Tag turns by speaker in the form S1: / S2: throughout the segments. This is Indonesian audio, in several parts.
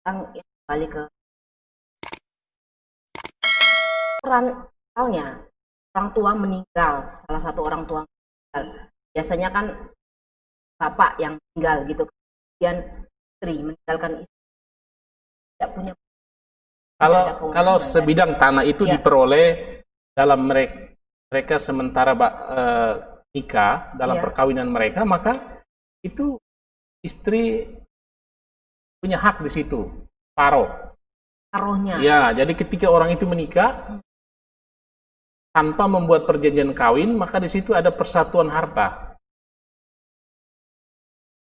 S1: yang kembali ke peran, misalnya orang tua meninggal, salah satu orang tua meninggal, biasanya kan bapak yang meninggal gitu, kemudian istri meninggalkan istri, tidak punya, tidak ada
S2: Kalau
S1: kewenangan
S2: sebidang tanah itu
S1: ya,
S2: diperoleh dalam mereka sementara nikah dalam
S1: ya,
S2: perkawinan mereka, maka itu istri punya hak di situ, paro.
S1: taruhnya.
S2: Ya, jadi ketika orang itu menikah tanpa membuat perjanjian kawin, maka di situ ada persatuan harta.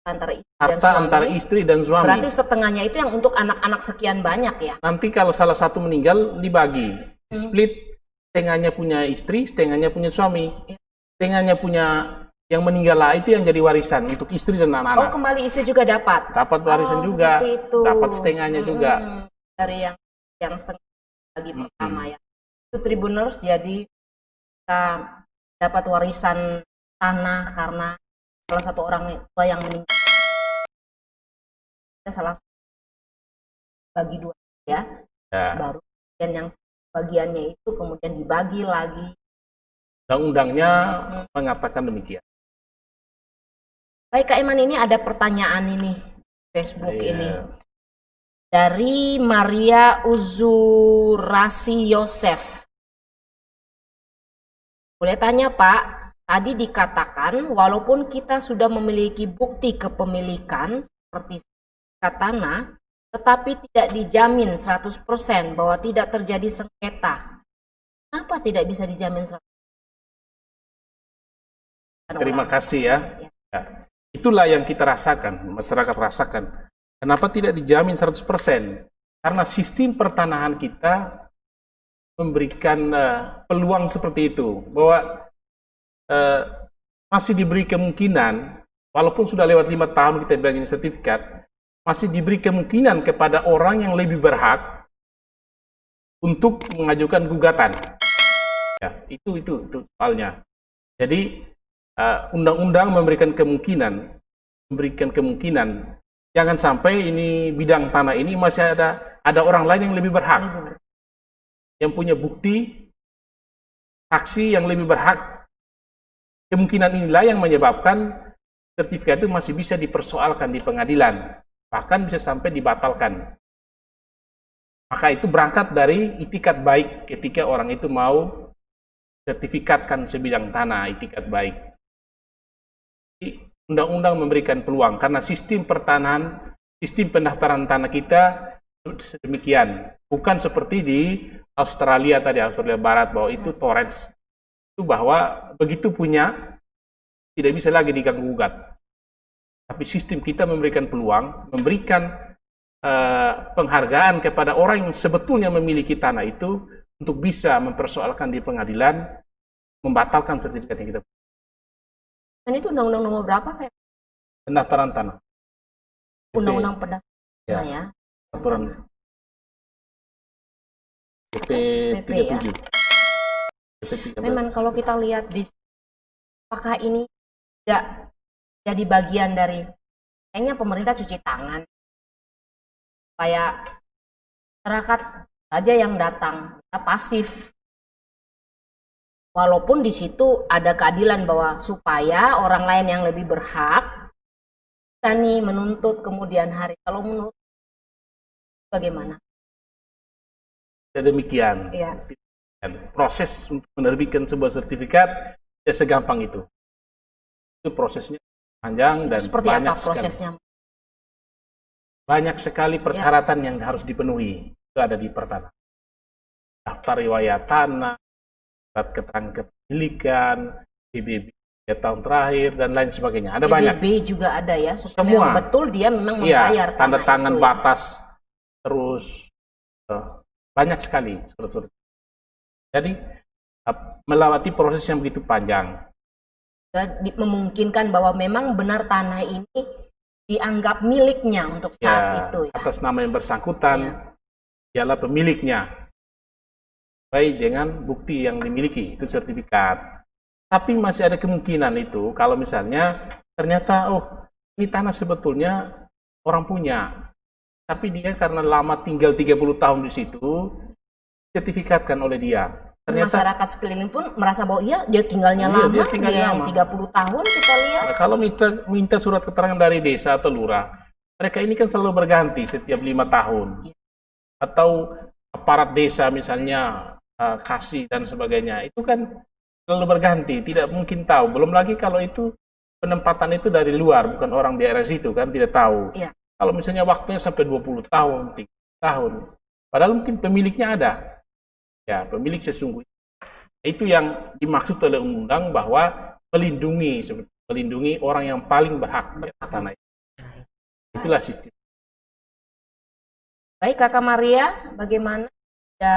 S1: Antara istri dan
S2: Harta
S1: suami,
S2: antara istri dan suami.
S1: berarti setengahnya itu yang untuk anak-anak sekian banyak ya.
S2: Nanti kalau salah satu meninggal dibagi, split, setengahnya punya istri, setengahnya punya suami. Setengahnya punya yang meninggal lah, itu yang jadi warisan untuk istri dan
S1: Oh,
S2: anak-anak.
S1: kembali istri juga dapat.
S2: Dapat warisan juga,
S1: Seperti itu.
S2: dapat setengahnya juga.
S1: Dari yang setengah lagi pertama ya. Itu Tribuners, jadi kita dapat warisan tanah karena salah satu orang tua yang meninggal. Salah satu bagi dua ya, baru dan yang bagiannya itu kemudian dibagi lagi.
S2: Undang-undangnya mengatakan demikian.
S1: Baik Kak Iman, ini ada pertanyaan ini Facebook ini dari Maria Uzurasi Yosef. Boleh tanya Pak, tadi dikatakan walaupun kita sudah memiliki bukti kepemilikan seperti tanah, tetapi tidak dijamin 100% bahwa tidak terjadi sengketa. Kenapa tidak bisa dijamin 100%?
S2: Terima kasih ya. Itulah yang kita rasakan, masyarakat rasakan. Kenapa tidak dijamin 100%? Karena sistem pertanahan kita memberikan peluang seperti itu, bahwa masih diberi kemungkinan, walaupun sudah lewat 5 tahun kita bagi sertifikat, masih diberi kemungkinan kepada orang yang lebih berhak untuk mengajukan gugatan. Ya, itu soalnya. Jadi undang-undang memberikan kemungkinan, jangan sampai ini bidang tanah ini masih ada orang lain yang lebih berhak, yang punya bukti, saksi yang lebih berhak. Kemungkinan inilah yang menyebabkan sertifikat itu masih bisa dipersoalkan di pengadilan, bahkan bisa sampai dibatalkan. Maka itu berangkat dari itikat baik ketika orang itu mau sertifikatkan sebidang tanah, itikat baik. Undang-undang memberikan peluang karena sistem pertanahan, sistem pendaftaran tanah kita sedemikian. Bukan seperti di Australia tadi, Australia Barat, bahwa itu torrents. Itu bahwa begitu punya, tidak bisa lagi diganggu-gugat. Tapi sistem kita memberikan peluang, memberikan penghargaan kepada orang yang sebetulnya memiliki tanah itu untuk bisa mempersoalkan di pengadilan, membatalkan sertifikat yang kita punya.
S1: Dan itu undang-undang nomor berapa kayak?
S2: Pendaftaran tanah.
S1: Undang-undang pendaftaran tanah ya.
S2: Aturan PP 37.
S1: Memang kalau kita lihat di, apakah ini tidak jadi bagian dari, kayaknya pemerintah cuci tangan supaya masyarakat saja yang datang, kita pasif. Walaupun di situ ada keadilan bahwa supaya orang lain yang lebih berhak bisa nih menuntut kemudian hari. Kalau menurut bagaimana?
S2: Demikian.
S1: Ya.
S2: Proses untuk menerbitkan sebuah sertifikat tidak segampang itu. Itu prosesnya panjang dan
S1: seperti
S2: banyak
S1: apa prosesnya?
S2: Banyak sekali persyaratan yang harus dipenuhi. Itu ada di pertanahan. Daftar riwayat tanah, surat keterangan kepemilikan, PBB 3 tahun terakhir, dan lain sebagainya. Ada banyak.
S1: PBB juga ada ya, supaya
S2: semua
S1: betul dia memang membayar
S2: tanda tangan
S1: itu,
S2: batas, terus banyak sekali surat-surat. Jadi melewati proses yang begitu panjang.
S1: Memungkinkan bahwa memang benar tanah ini dianggap miliknya untuk saat itu ya.
S2: Atas nama yang bersangkutan, dialah pemiliknya. Baik dengan bukti yang dimiliki, itu sertifikat. Tapi masih ada kemungkinan itu, kalau misalnya ternyata, ini tanah sebetulnya orang punya. tapi dia karena lama tinggal 30 tahun di situ, sertifikatkan oleh dia. Ternyata
S1: Masyarakat sekeliling pun merasa bahwa iya dia tinggalnya
S2: Iya,
S1: lama,
S2: dia tinggal
S1: dia yang
S2: lama.
S1: 30 tahun kita lihat.
S2: nah, kalau minta surat keterangan dari desa atau lurah, mereka ini kan selalu berganti setiap 5 tahun.
S1: Iya.
S2: Atau aparat desa misalnya kasih dan sebagainya, itu kan selalu berganti, tidak mungkin tahu. Belum lagi kalau itu penempatan itu dari luar, bukan orang daerah situ kan, tidak tahu.
S1: Iya.
S2: Kalau misalnya waktunya sampai 20 tahun, 30 tahun, padahal mungkin pemiliknya ada. Ya, pemilik sesungguhnya. Itu yang dimaksud oleh undang-undang bahwa melindungi orang yang paling berhak di atas tanah itu. Itulah sistem.
S1: Baik Kakak Maria, bagaimana kita